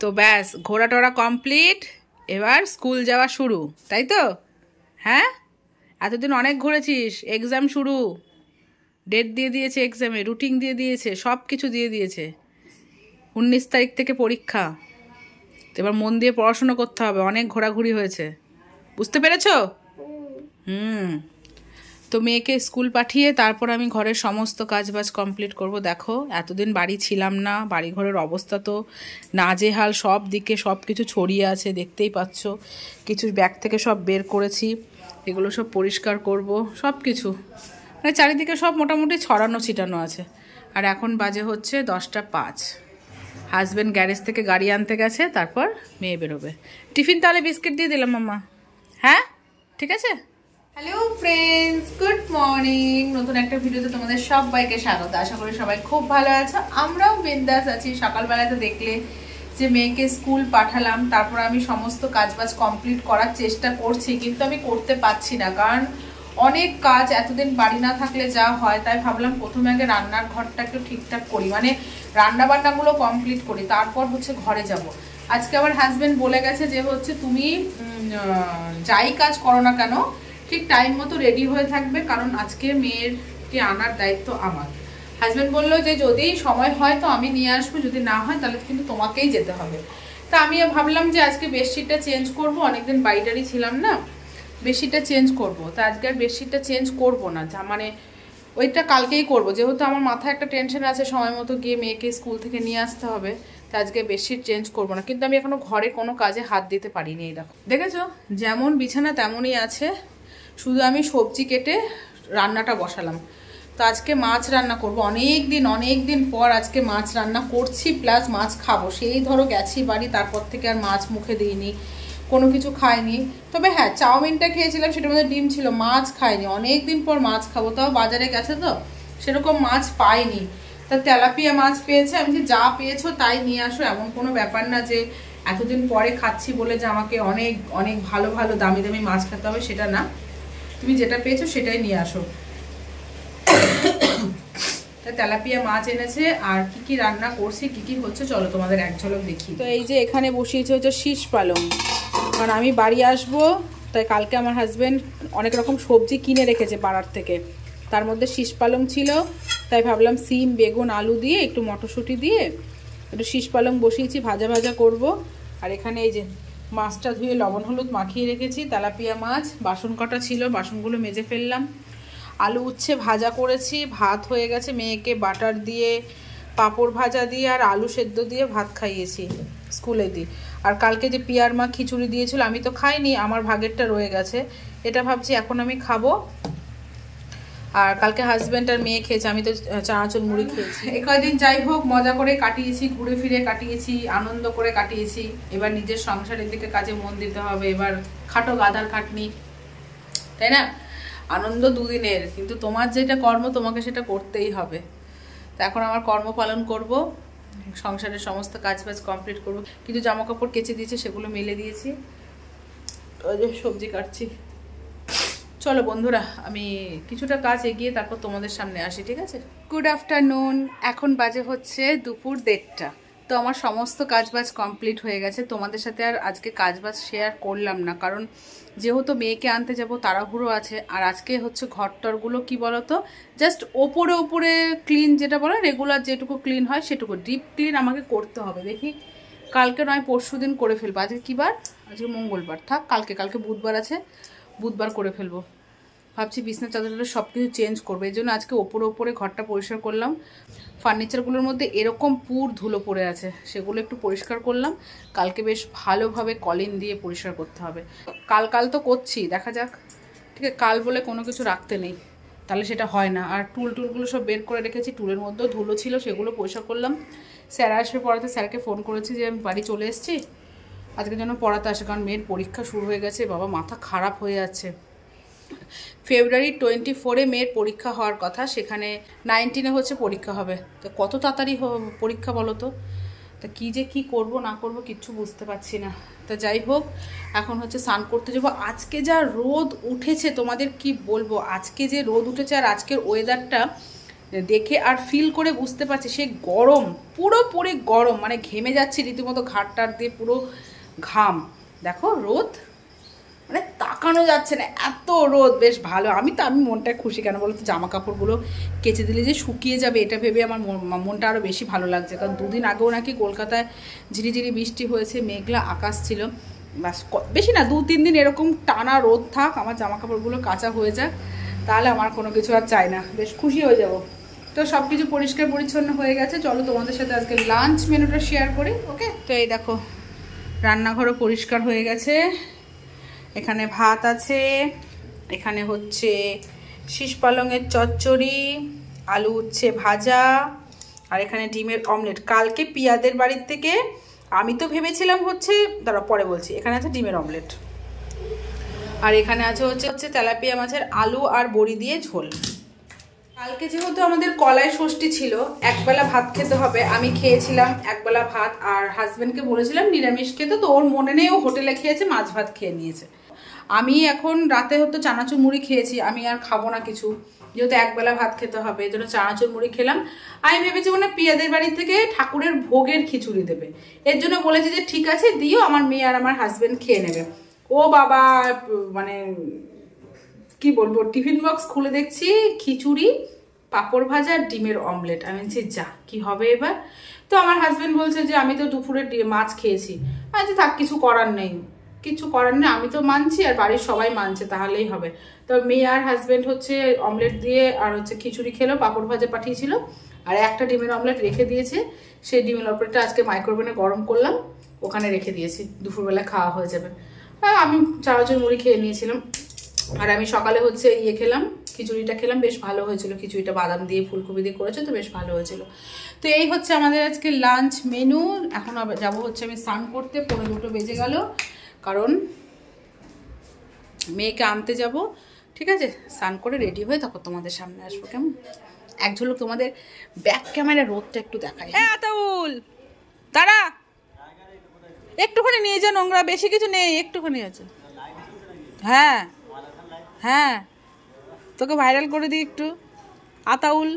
তো ব্যাস ঘোরা টোরা কমপ্লিট, এবার স্কুল যাওয়া শুরু, তাই তো? হ্যাঁ, এতদিন অনেক ঘুরেছিস, এক্সাম শুরু, ডেট দিয়ে দিয়েছে, এক্সামে রুটিন দিয়ে দিয়েছে, সব কিছু দিয়ে দিয়েছে। 19 তারিখ থেকে পরীক্ষা, তো এবার মন দিয়ে পড়াশোনা করতে হবে, অনেক ঘোরাঘুরি হয়েছে, বুঝতে পেরেছো? তো মেয়েকে স্কুল পাঠিয়ে তারপর আমি ঘরের সমস্ত কাজবাজ কমপ্লিট করব। দেখো এতদিন বাড়ি ছিলাম না, বাড়ি ঘরের অবস্থা তো নাজেহাল, সব দিকে সব কিছু ছড়িয়ে আছে, দেখতেই পাচ্ছ। কিছু ব্যাগ থেকে সব বের করেছি, এগুলো সব পরিষ্কার করব, সব কিছু মানে চারিদিকে সব মোটামুটি ছড়ানো ছিটানো আছে। আর এখন বাজে হচ্ছে 10টা 5। হাজব্যান্ড গ্যারেজ থেকে গাড়ি আনতে গেছে, তারপর মেয়ে বেরোবে। টিফিন তাহলে বিস্কিট দিয়ে দিলাম মাম্মা, হ্যাঁ ঠিক আছে। Hello friends, good morning. নতুন একটা ভিডিওতে তোমাদের সবাইকে স্বাগত। আশা করি সবাই খুব ভালো আছো, আমরাও বিন্দাস আছি। সকালবেলায় তো দেখলে যে মেয়েকে স্কুল পাঠালাম, তারপর আমি সমস্ত কাজবাজ কমপ্লিট করার চেষ্টা করছি, কিন্তু আমি করতে পারছি না, কারণ অনেক কাজ এতদিন বাড়ি না থাকলে যা হয়। তাই ভাবলাম প্রথমে আগে রান্নার ঘরটা একটু ঠিকঠাক করি, মানে রান্না বান্নাগুলো কমপ্লিট করি, তারপর হচ্ছে ঘরে যাব। আজকে আমার হাজব্যান্ড বলে গেছে যে হচ্ছে তুমি যাই কাজ করো না কেন ঠিক টাইম মতো রেডি হয়ে থাকবে, কারণ আজকে মেয়েরকে আনার দায়িত্ব আমার। হাজব্যান্ড বললো যে যদি সময় হয় তো আমি নিয়ে আসবো, যদি না হয় তাহলে কিন্তু তোমাকেই যেতে হবে। তা আমি ভাবলাম যে আজকে বেডশিটটা চেঞ্জ করবো, অনেকদিন বাড়িটারি ছিলাম না, বেডশিটটা চেঞ্জ করব। তা আজকে আর বেডশিটটা চেঞ্জ করবো না, মানে ওইটা কালকেই করব, যেহেতু আমার মাথায় একটা টেনশন আছে সময় মতো গিয়ে মেয়েকে স্কুল থেকে নিয়ে আসতে হবে। তা আজকে বেডশিট চেঞ্জ করবো না, কিন্তু আমি এখনো ঘরে কোনো কাজে হাত দিতে পারিনি। এই দেখো, দেখেছো যেমন বিছানা তেমনই আছে, শুধু আমি সবজি কেটে রান্নাটা বসালাম। তো আজকে মাছ রান্না করব, অনেক দিন পর আজকে মাছ রান্না করছি, প্লাস মাছ খাবো। সেই ধরো গেছি বাড়ি, তারপর থেকে আর মাছ মুখে দিইনি, কোনো কিছু খাইনি। তবে হ্যাঁ, চাউমিনটা খেয়েছিলাম, সেটার মধ্যে ডিম ছিল, মাছ খাইনি। অনেক দিন পর মাছ খাবো, তাও বাজারে গেছে তো সেরকম মাছ পাইনি। তা তেলাপিয়া মাছ পেয়েছে, আমি যে যা পেয়েছো তাই নিয়ে আসো, এমন কোনো ব্যাপার না যে এতদিন পরে খাচ্ছি বলে যে আমাকে অনেক অনেক ভালো ভালো দামি দামি মাছ খেতে হবে, সেটা না। তুমি যেটা পেয়েছো সেটাই নিয়ে আসো। তেলাপিয়া মাছ এনেছে, আর কি কি রান্না করছি, কি কি হচ্ছে চলো তোমাদের এক ঝলক দেখি। তো এই যে এখানে বসিয়েছে হচ্ছে শীষ পালং, কারণ আমি বাড়ি আসবো, তাই কালকে আমার হাজব্যান্ড অনেক রকম সবজি কিনে রেখেছে পাড়ার থেকে, তার মধ্যে শীষ পালং ছিল। তাই ভাবলাম সিম বেগুন আলু দিয়ে একটু মটরশুঁটি দিয়ে একটু শীষ পালং বসিয়েছি, ভাজা ভাজা করব। আর এখানে এই যে মাছটা ধুয়ে লবণ হলুদ মাখিয়ে রেখেছি, তেলাপিয়া মাছ। বাসন কটা ছিল, বাসনগুলো মেজে ফেললাম। আলু উচ্ছে ভাজা করেছি, ভাত হয়ে গেছে। মেয়েকে বাটার দিয়ে পাঁপড় ভাজা দিয়ে আর আলু সেদ্ধ দিয়ে ভাত খাইয়েছি স্কুলে দিই। আর কালকে যে পিয়ার মা খিচুড়ি দিয়েছিল আমি তো খাইনি, আমার ভাগেরটা রয়ে গেছে, এটা ভাবছি এখন আমি খাবো। আর কালকে হাজব্যান্ড আর মেয়ে খেয়েছে, আমি তো চানাচুর মুড়ি খেয়েছি। এই কয়দিন যাই হোক মজা করে কাটিয়েছি, ঘুরে ফিরে কাটিয়েছি, আনন্দ করে কাটিয়েছি। এবার নিজের সংসারের দিকে কাজে মন দিতে হবে, এবার খাটো গাধার খাটনি, তাই না? আনন্দ দুদিনের, কিন্তু তোমার যেটা কর্ম তোমাকে সেটা করতেই হবে। তো এখন আমার কর্ম পালন করব, সংসারের সমস্ত কাজবাজ কমপ্লিট করব। কিছু জামা কাপড় কেচে দিয়েছে, সেগুলো মেলে দিয়েছি। ওই যে সবজি কাটছি। চলো বন্ধুরা, আমি কিছুটা কাজ এগিয়ে তারপর তোমাদের সামনে আসি, ঠিক আছে? গুড আফটারনুন, এখন বাজে হচ্ছে দুপুর 1:30। তো আমার সমস্ত কাজবাজ কমপ্লিট হয়ে গেছে। তোমাদের সাথে আর আজকে কাজবাজ শেয়ার করলাম না, কারণ যেহেতু মেয়েকে আনতে যাব তাড়াহুড়ো আছে। আর আজকে হচ্ছে ঘরটরগুলো কি বলতো, জাস্ট ওপরে ক্লিন, যেটা বলে রেগুলার যেটুকু ক্লিন হয় সেটুকু, ডিপ ক্লিন আমাকে করতে হবে। দেখি কালকে নয় পরশু দিন করে ফেলবো। আজকে কী বার? আজকে মঙ্গলবার, থাক কালকে বুধবার আছে, বুধবার করে ফেলবো। ভাবছি বিছনা চাদরটা সব কিছু চেঞ্জ করবো, এই জন্য আজকে ওপরে ঘরটা পরিষ্কার করলাম। ফার্নিচারগুলোর মধ্যে এরকম পুর ধুলো পড়ে আছে, সেগুলো একটু পরিষ্কার করলাম। কালকে বেশ ভালোভাবে কলিন দিয়ে পরিষ্কার করতে হবে। কাল তো করছি, দেখা যাক। ঠিক আছে, কাল বলে কোনো কিছু রাখতে নেই, তাহলে সেটা হয় না। আর টুলগুলো সব বের করে রেখেছি, টুলের মধ্যেও ধুলো ছিল, সেগুলো পরিষ্কার করলাম। স্যার আসবে পড়াতে, স্যারকে ফোন করেছি যে আমি বাড়ি চলে এসেছি, আজকের জন্য পড়াতে আসে, কারণ মেয়ের পরীক্ষা শুরু হয়ে গেছে। বাবা মাথা খারাপ হয়ে যাচ্ছে। ফেব্রুয়ারি 24 মেয়ের পরীক্ষা হওয়ার কথা, সেখানে 19 হচ্ছে পরীক্ষা হবে। তো কত তাড়াতাড়ি পরীক্ষা বলো তো? তা কী যে কী করবো না করবো কিচ্ছু বুঝতে পারছি না। তা যাই হোক, এখন হচ্ছে স্নান করতে যাবো। আজকে যা রোদ উঠেছে তোমাদের কি বলবো, আজকে যে রোদ উঠেছে, আর আজকের ওয়েদারটা দেখে আর ফিল করে বুঝতে পারছি সে গরম, পুরোপুরি গরম, মানে ঘেমে যাচ্ছে রীতিমতো, ঘাটটার দিয়ে পুরো ঘাম। দেখো রোদ, মানে তাকানো যাচ্ছে না, এত রোদ। বেশ ভালো, আমি মনটা খুশি। কেন বলো তো, জামা কাপড়গুলো কেচে দিলে যে শুকিয়ে যাবে এটা ভেবে আমার মনটা আরও বেশি ভালো লাগছে। কারণ দুদিন আগেও নাকি কলকাতায় ঝিরিঝিরি বৃষ্টি হয়েছে, মেঘলা আকাশ ছিল। বাস বেশি না, 2-3 দিন এরকম টানা রোদ থাক, আমার জামা কাপড়গুলো কাঁচা হয়ে যাক, তাহলে আমার কোনো কিছু আর চাই না, বেশ খুশি হয়ে যাব। তো সব কিছু পরিষ্কার পরিচ্ছন্ন হয়ে গেছে। চলো তোমাদের সাথে আজকে লাঞ্চ মেনুটা শেয়ার করি। ওকে, তো এই দেখো রান্নাঘরও পরিষ্কার হয়ে গেছে। এখানে ভাত আছে, এখানে হচ্ছে শীষ পালংয়ের চচ্চড়ি, আলু উচ্ছে ভাজা, আর এখানে ডিমের অমলেট। কালকে পিয়াদের বাড়ির থেকে আমি তো ভেবেছিলাম হচ্ছে, দাঁড়া পরে বলছি, এখানে আছে ডিমের অমলেট, আর এখানে আছে হচ্ছে তেলাপিয়া মাছের আলু আর বড়ি দিয়ে ঝোল। কালকে যেহেতু আমাদের কলাই ষষ্ঠী ছিল, একবেলা ভাত খেতে হবে, আমি খেয়েছিলাম একবেলা ভাত, আর হাজব্যান্ডকে বলেছিলাম নিরামিষ খেতে, তো ওর মনে নেই, ও হোটেলে খেয়েছে, মাছ ভাত খেয়ে নিয়েছে। আমি এখন রাতে হয়তো চানাচুর মুড়ি খেয়েছি, আমি আর খাবো না কিছু, যেহেতু একবেলা ভাত খেতে হবে, এই জন্য চানাচুর মুড়ি খেলাম। আমি ভেবেছি মানে পিয়াদের বাড়ি থেকে ঠাকুরের ভোগের খিচুড়ি দেবে, এর জন্য বলেছি যে ঠিক আছে দিও, আমার মেয়ে আর আমার হাজব্যান্ড খেয়ে নেবে। ও বাবা, মানে কি বলবো, টিফিন বক্স খুলে দেখছি খিচুড়ি, পাঁপড় ভাজা, ডিমের অমলেট। আমি বলছি যা, কি হবে এবার? তো আমার হাজব্যান্ড বলছে যে আমি তো দুপুরে মাছ খেয়েছি। আচ্ছা থাক, কিছু করার নেই, কিছু করার নেই, আমি তো মানছি আর বাড়ির সবাই মানছে, তাহলেই হবে। তো মেয়ে আর হাজব্যান্ড হচ্ছে অমলেট দিয়ে আর হচ্ছে খিচুড়ি খেলো, পাঁপড় ভাজা পাঠিয়েছিল, আর একটা ডিমের অমলেট রেখে দিয়েছে। সেই ডিমের অমলেটটা আজকে মাইক্রোওভেনে গরম করলাম, ওখানে রেখে দিয়েছি, দুপুরবেলা খাওয়া হয়ে যাবে। আমি চানাচুর মুড়ি খেয়ে নিয়েছিলাম, আর আমি সকালে হচ্ছে খেলাম, খিচুড়িটা খেলাম, বেশ ভালো হয়েছিল। খিচুড়িটা বাদাম দিয়ে ফুলকপি দিয়ে করেছে, তো বেশ ভালো হয়েছিল। তো এই হচ্ছে আমাদের আজকে লাঞ্চ মেনু। এখন যাবো হচ্ছে আমি স্নান করতে, 2:45 বেজে গেল, কারণ মেয়েকে আনতে যাব। ঠিক আছে, স্নান করে রেডি হয়ে তারপর তোমাদের সামনে আসবো। কেমন এক ঝলক তোমাদের ব্যাক ক্যামেরা রোদটা একটু দেখায়। হ্যাঁ আতাউল, দাঁড়া, একটুখানি নিয়ে যা, নোংরা বেশি কিছু নেই, একটুখানি আছে। হ্যাঁ হ্যাঁ, তোকে ভাইরাল করে দিই একটু। আতাউল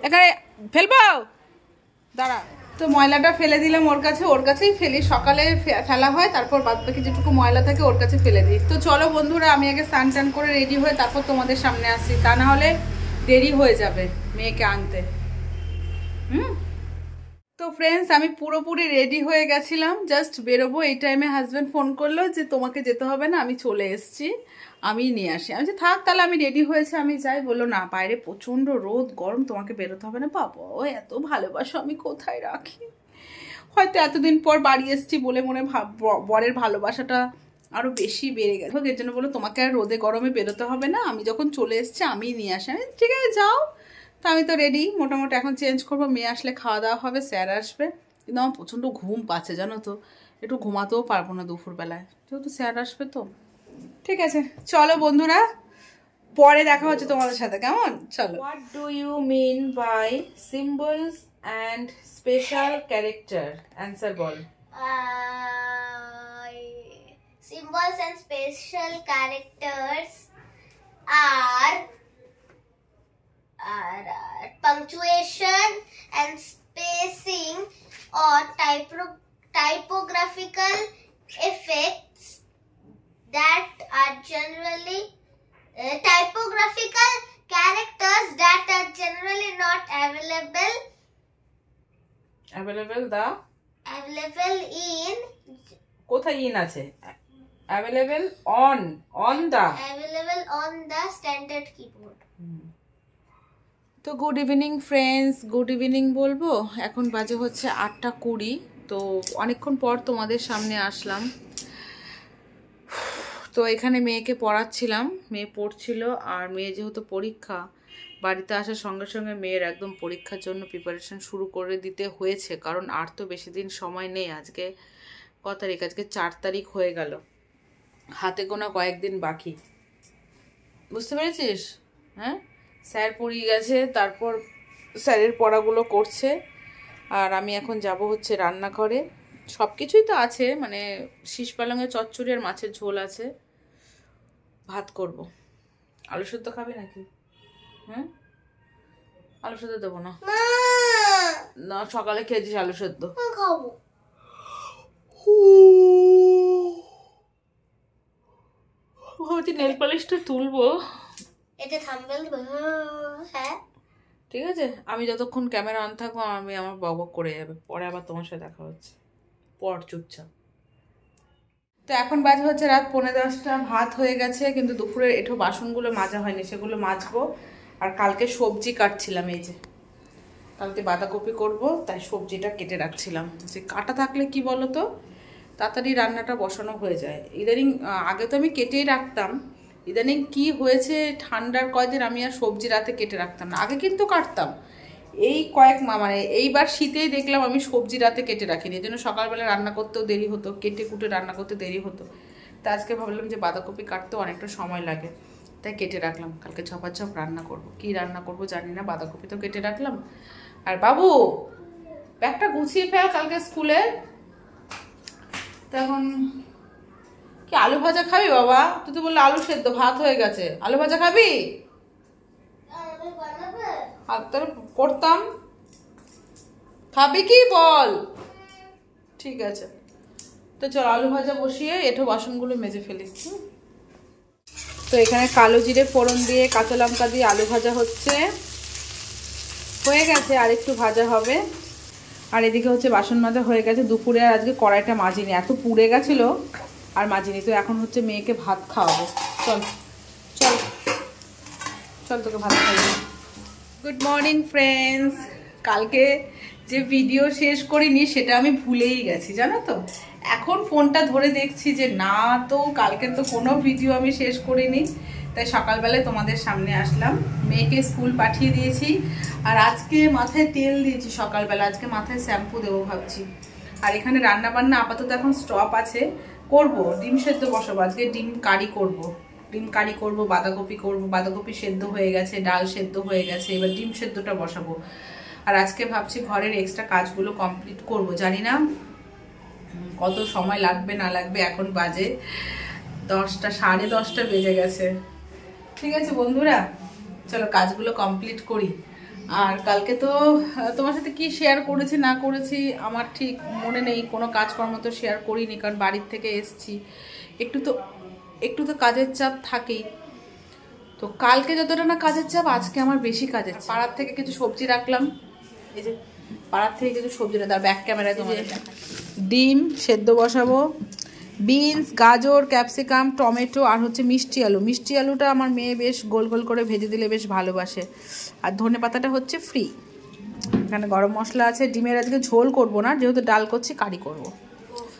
এখানে ফেলবো, দাঁড়া। তো ময়লাটা ফেলে দিলাম ওর কাছেই ফেলি, সকালে ফেলা হয়, তারপর বাদ বাকি যেটুকু ময়লা থাকে ওর কাছে ফেলে দিই। তো চলো বন্ধুরা, আমি আগে স্নান টান করে রেডি হয়ে তারপর তোমাদের সামনে আসছি, তা না হলে দেরি হয়ে যাবে মেয়েকে আনতে। তো ফ্রেন্ডস, আমি পুরোপুরি রেডি হয়ে গেছিলাম, জাস্ট বেরোবো, এই টাইমে হাজব্যান্ড ফোন করলো যে তোমাকে যেতে হবে না, আমি চলে এসেছি, আমি নিয়ে আসি। আমি যে থাক তাহলে, আমি রেডি হয়েছে, আমি যাই। বললো না, বাইরে প্রচণ্ড রোদ গরম, তোমাকে বেরোতে হবে না। বাবা, ও এত ভালোবাসো, আমি কোথায় রাখি। হয়তো এতদিন পর বাড়ি এসেছি বলে মনে বরের ভালোবাসাটা আরও বেশি বেড়ে গেছে, এর জন্য বলো তোমাকে আর রোদে গরমে বেরোতে হবে না, আমি যখন চলে এসেছি আমি নিয়ে আসি। আমি ঠিক আছে যাও। তো আমি তো রেডি মোটামুটি, এখন চেঞ্জ করবো, মেয়ে আসলে খাওয়া দাওয়া হবে, স্যার আসবে। কিন্তু আমার প্রচণ্ড ঘুম পাচ্ছে জানো তো, একটু ঘুমাতেও পারবো না দুপুরবেলায়, যেহেতু স্যার আসবে। তো ঠিক আছে চলো বন্ধুরা, পরে দেখা হচ্ছে তোমাদের সাথে, কেমন? চলো। What do you mean by symbols and special character? Answer বল। Symbols and special characters are punctuation and spacing or typographical effects that are generally typographical characters that are generally not available in কোথায় in আছে? available on the standard keyboard. তো good evening friends, good evening বলবো। এখন বাজে হচ্ছে 8:20। তো অনেকক্ষণ পর তোমাদের সামনে আসলাম। তো এখানে মেয়েকে পড়াচ্ছিলাম, মেয়ে পড়ছিল, আর মেয়ে যেহেতু পরীক্ষা, বাড়িতে আসার সঙ্গে সঙ্গে মেয়ের একদম পরীক্ষার জন্য প্রিপারেশন শুরু করে দিতে হয়েছে, কারণ আর তো বেশি দিন সময় নেই। আজকে কত তারিখ? আজকে 4 তারিখ হয়ে গেল, হাতে গোনা কয়েকদিন বাকি, বুঝতে পেরেছিস? হ্যাঁ, স্যার পড়িয়ে গেছে, তারপর স্যারের পড়াগুলো করছে, আর আমি এখন যাব হচ্ছে রান্নাঘরে। সব কিছুই তো আছে, মানে শীষ পালংয়ের চচ্চড়ি আর মাছের ঝোল আছে, ভাত করব। আলু সেদ্ধ খাবে নাকি? হ্যাঁ আলু সেদ্ধ দেবো না, না সকালে খেয়েছিস আলু সেদ্ধ। খাবো। ভাবছি নেল পালিশটা তুলবো, এটা থাম্বনেল দেব। হ্যাঁ ঠিক আছে। আমি যতক্ষণ ক্যামেরা অন থাকবো আমি আমার বক করে যাবে, পরে আবার তোমার সাথে দেখা হচ্ছে, পর চুপচাপ। তো এখন বাজে হচ্ছে রাত 10:45, ভাত হয়ে গেছে, কিন্তু দুপুরের এঁঠো বাসনগুলো মাজা হয়নি, সেগুলো মাজবো। আর কালকে সবজি কাটছিলাম, এই যে কালকে বাঁধাকপি করব, তাই সবজিটা কেটে রাখছিলাম। যে কাটা থাকলে কি বলতো তাড়াতাড়ি রান্নাটা বসানো হয়ে যায়। ইদানিং আগে তো আমি কেটেই রাখতাম, ইদানিং কি হয়েছে ঠান্ডার কয়দিন আমি আর সবজি রাতে কেটে রাখতাম না, আগে কিন্তু কাটতাম। এই মানে এইবার শীতেই দেখলাম আমি সবজি রাতে কেটে রাখিনি, এই জন্য সকালবেলা রান্না করতেও দেরি হতো, কেটে কুটে রান্না করতে দেরি হতো। তা আজকে ভাবলাম যে বাঁধাকপি কাটতেও অনেকটা সময় লাগে, তাই কেটে রাখলাম। কালকে ঝপাঝপ রান্না করব, কি রান্না করব জানি না, বাঁধাকপি তো কেটে রাখলাম। আর বাবু ব্যাগটা গুছিয়ে ফেল কালকে স্কুলে। তখন কি আলু ভাজা খাবি বাবা? তুই তো বললি আলু সেদ্ধ, ভাত হয়ে গেছে, আলু ভাজা খাবি? আর তোর করতাম, খাবি কি বল? ঠিক আছে, তো চল আলু ভাজা বসিয়ে এঁঠো বাসনগুলো মেজে ফেলি। তো এখানে কালো জিরে ফোড়ন দিয়ে কাঁচা লঙ্কা দিয়ে আলু ভাজা হচ্ছে, হয়ে গেছে, আর একটু ভাজা হবে। আর এদিকে হচ্ছে বাসন মাজা হয়ে গেছে। দুপুরে আর আজকে কড়াইটা মাজিনি, এত পুড়ে গেছিলো আর মাজিনি। তো এখন হচ্ছে মেয়েকে ভাত খাওয়াবো, চল চল চল তোকে ভাত খাইয়ে। গুড মর্নিং ফ্রেন্ডস, কালকে যে ভিডিও শেষ করিনি সেটা আমি ভুলেই গেছি জানো তো। এখন ফোনটা ধরে দেখছি যে না, তো কালকে তো কোনো ভিডিও আমি শেষ করিনি, তাই সকালবেলায় তোমাদের সামনে আসলাম। মেয়েকে স্কুল পাঠিয়ে দিয়েছি, আর আজকে মাথায় তেল দিয়েছি সকালবেলা, আজকে মাথায় শ্যাম্পু দেবো ভাবছি। আর এখানে রান্না বান্না আপাতত এখন স্টপ আছে, করব ডিম সেদ্ধ বসাবো, আজকে ডিম কারি করব, ডিম কারি করব, বাঁধাকপি করব, বাঁধাকপি সেদ্ধ হয়ে গেছে, ডাল সেদ্ধ হয়ে গেছে, এবার ডিম সেদ্ধটা বসাবো। আর আজকে ভাবছি ঘরের এক্সট্রা কাজগুলো কমপ্লিট করব, জানি না কত সময় লাগবে না লাগবে। এখন বাজে 10টা, 10:30 বেজে গেছে। ঠিক আছে বন্ধুরা, চলো কাজগুলো কমপ্লিট করি। আর কালকে তো তোমার সাথে কি শেয়ার করেছি না করেছি আমার ঠিক মনে নেই, কোনো কাজকর্ম তো শেয়ার করিনি, কারণ বাড়ির থেকে এসছি, একটু তো কাজের চাপ থাকেই। তো কালকে যতটা না কাজের চাপ, আজকে আমার বেশি কাজের চাপ। পাড়ার থেকে কিছু সবজি রাখলাম, এই যে পাড়ার থেকে কিছু সবজি রাখলাম, ব্যাক ক্যামেরায় তোমাদের ডিম সেদ্ধ বসাবো, বিনস, গাজর, ক্যাপসিকাম, টমেটো, আর হচ্ছে মিষ্টি আলু। মিষ্টি আলুটা আমার মেয়ে বেশ গোল গোল করে ভেজে দিলে বেশ ভালোবাসে। আর ধনে পাতাটা হচ্ছে ফ্রি। এখানে গরম মশলা আছে। ডিমের আজকে ঝোল করব না, যেহেতু ডাল করছি, কারি করব।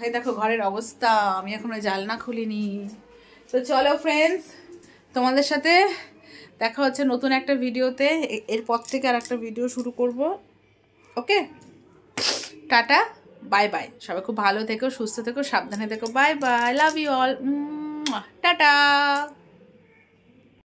এই দেখো ঘরের অবস্থা, আমি এখনো জানলা খুলিনি। তো চলো ফ্রেন্ডস, তোমাদের সাথে দেখা হচ্ছে নতুন একটা ভিডিওতে। এরপর থেকে আর একটা ভিডিও শুরু করব। Okay, tata, bye bye. সবাই খুব ভালো থেকো, সুস্থ থেকো, সাবধানে থেকো। Bye bye, love you all, tata.